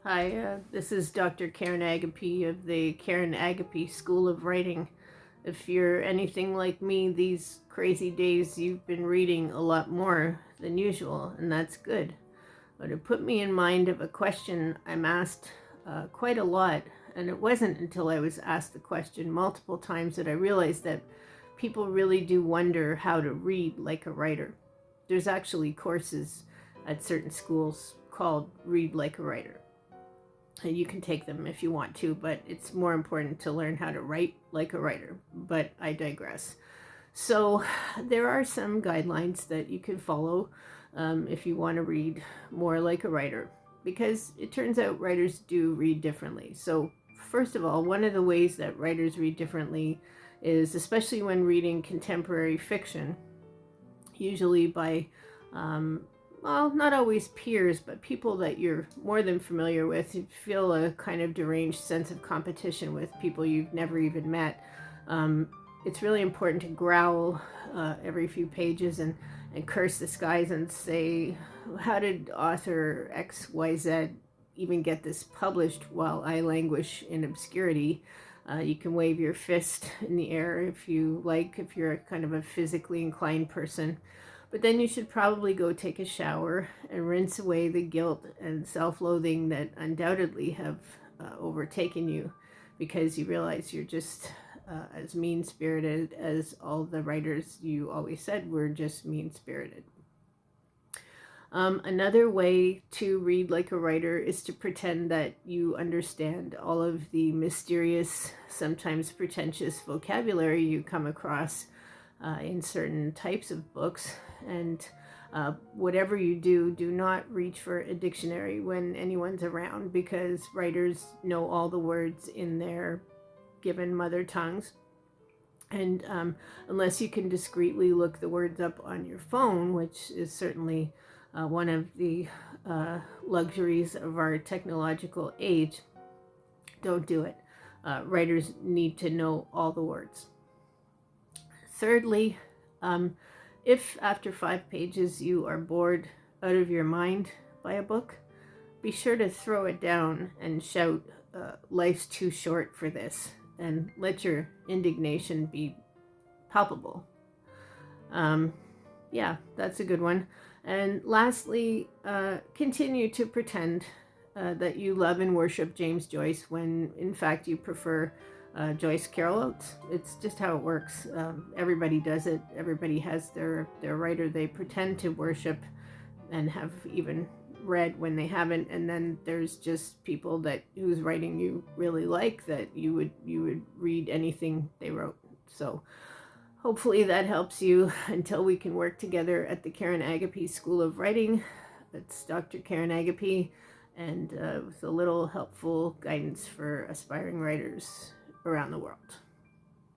Hi, this is Dr. Karen Agape of the Karen Agape School of Writing. If you're anything like me, these crazy days you've been reading a lot more than usual, and that's good. But it put me in mind of a question I'm asked quite a lot, and it wasn't until I was asked the question multiple times that I realized that people really do wonder how to read like a writer. There's actually courses at certain schools called Read Like a Writer. And you can take them if you want to, but it's more important to learn how to write like a writer. But I digress. So, there are some guidelines that you can follow if you want to read more like a writer, because it turns out writers do read differently. So, first of all, one of the ways that writers read differently is especially when reading contemporary fiction, usually by well, not always peers, but people that you're more than familiar with. You feel a kind of deranged sense of competition with people you've never even met. It's really important to growl every few pages and curse the skies and say, how did author XYZ even get this published while I languish in obscurity? You can wave your fist in the air if you like, if you're a kind of a physically inclined person. But then you should probably go take a shower and rinse away the guilt and self-loathing that undoubtedly have overtaken you, because you realize you're just as mean-spirited as all the writers you always said were just mean-spirited. Another way to read like a writer is to pretend that you understand all of the mysterious, sometimes pretentious vocabulary you come across in certain types of books. And whatever you do, do not reach for a dictionary when anyone's around, because writers know all the words in their given mother tongues. And unless you can discreetly look the words up on your phone, which is certainly one of the luxuries of our technological age, don't do it. Writers need to know all the words. Thirdly, if after 5 pages you are bored out of your mind by a book, be sure to throw it down and shout, life's too short for this, and let your indignation be palpable. Yeah, that's a good one. And lastly, continue to pretend that you love and worship James Joyce when in fact you prefer Joyce Carol Oates. It's just how it works. Everybody does it. Everybody has their writer they pretend to worship and have even read when they haven't. And then there's just people that whose writing you really like, that you would read anything they wrote. So hopefully that helps you until we can work together at the Karen Agape School of Writing. It's Dr. Karen Agape, and with a little helpful guidance for aspiring writers around the world.